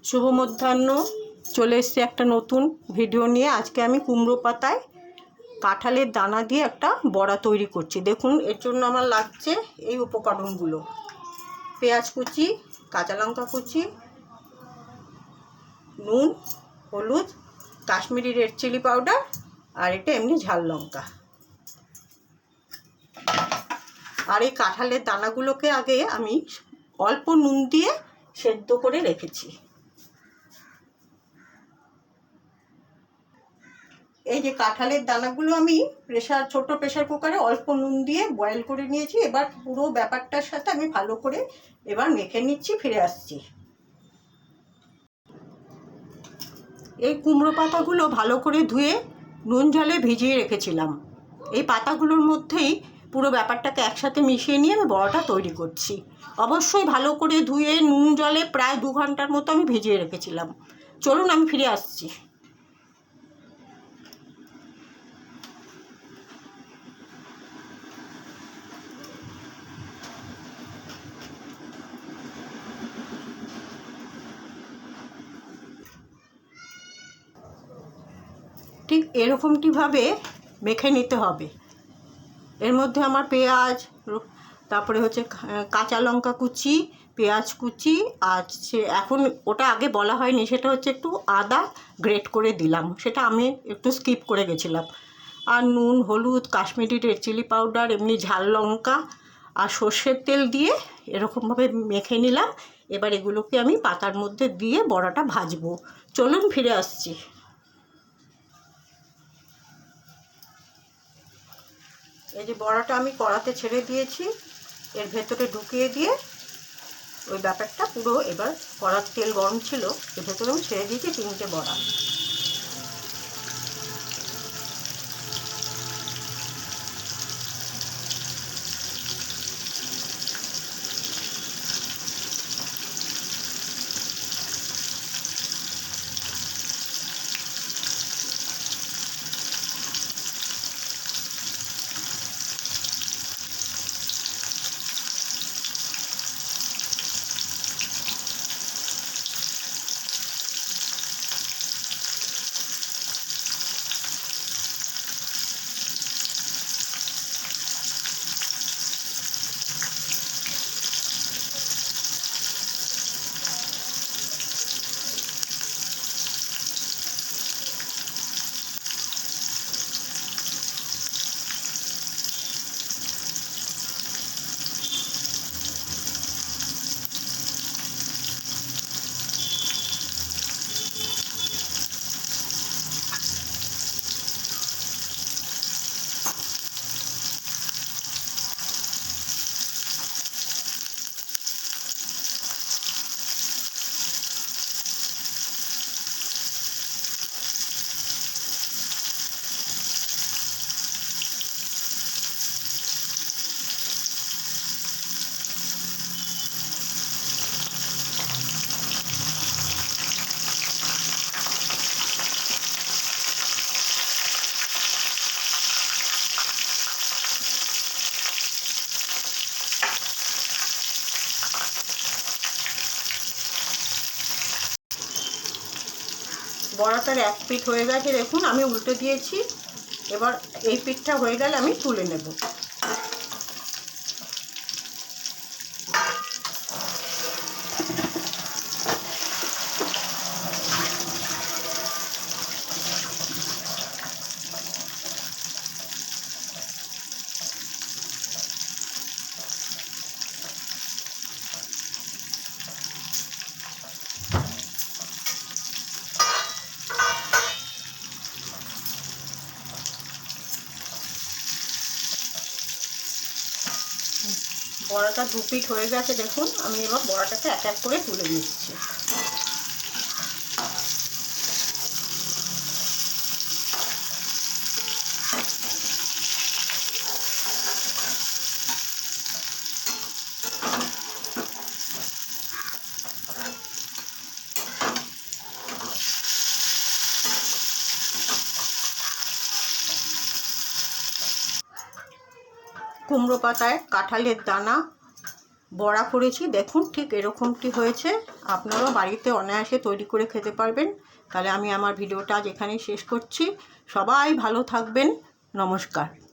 শুভ মধ্যাহ্ন। চলে এসেছি একটা নতুন ভিডিও নিয়ে। আজকে আমি কুমড়ো পাতায় কাঁঠালের দানা দিয়ে একটা বড়া তৈরি করছি। দেখুন, এর জন্য আমার লাগছে এই উপকরণগুলো: পেঁয়াজ কুচি, কাঁচা লঙ্কা কুচি, নুন, হলুদ, কাশ্মীরি রেড চিলি পাউডার, আর এটা এমনি ঝাল লঙ্কা। আর এই কাঁঠালের দানাগুলোকে আগে আমি অল্প নুন দিয়ে সেদ্ধ করে রেখেছি। এই যে কাঁঠালের দানাগুলো আমি ছোট প্রেসার কুকারে অল্প নুন দিয়ে বয়েল করে নিয়েছি। এবার পুরো ব্যাপারটার সাথে আমি ভালো করে এবার মেখে নিচ্ছি। ফিরে আসছি। এই কুমড়ো পাতাগুলো ভালো করে ধুয়ে নুন জলে ভিজিয়ে রেখেছিলাম। এই পাতাগুলোর মধ্যেই পুরো ব্যাপারটাকে একসাথে মিশিয়ে নিয়ে আমি বড়াটা তৈরি করছি। অবশ্যই ভালো করে ধুয়ে নুন জলে প্রায় 2 ঘন্টার মতো আমি ভিজিয়ে রেখেছিলাম। চলুন, আমি ফিরে আসছি। ঠিক এরকমটিভাবে মেখে নিতে হবে। এর মধ্যে আমার পেঁয়াজ, তারপরে হচ্ছে কাঁচা লঙ্কা কুচি, পেঁয়াজ কুচি, আর এখন ওটা আগে বলা হয়নি, সেটা হচ্ছে একটু আদা গ্রেট করে দিলাম, সেটা আমি একটু স্কিপ করে গেছিলাম। আর নুন, হলুদ, কাশ্মীরি রেড চিলি পাউডার, এমনি ঝাল লঙ্কা আর সর্ষের তেল দিয়ে এরকমভাবে মেখে নিলাম। এবার এগুলোকে আমি পাতার মধ্যে দিয়ে বড়াটা ভাজবো। চলুন, ফিরে আসছি। এই যে বড়াটা আমি কড়াতে ছেড়ে দিয়েছি, এর ভেতরে ঢুকিয়ে দিয়ে ওই ব্যাপারটা পুরো, এবার কড়ার তেল গরম ছিল, এর ভেতরে আমি ছেড়ে দিয়েছি 3টে বড়া। বড়াটার এক পিঠ হয়ে গেছে, দেখুন আমি উল্টে দিয়েছি। এবার এই পিঠটা হয়ে গেলে আমি তুলে নেব। বড়াটা 2 পিঠ হয়ে গেছে, দেখুন আমি এবার বড়াটাকে এক এক করে তুলে নিচ্ছি। কুমড়ো পাতায় কাঁঠালের দানা বড়া করেছি, দেখুন ঠিক এরকমটি হয়েছে। আপনারাও বাড়িতে অনায়াসে তৈরি করে খেতে পারবেন। তাহলে আমি আমার ভিডিওটা আজ এখানেই শেষ করছি। সবাই ভালো থাকবেন। নমস্কার।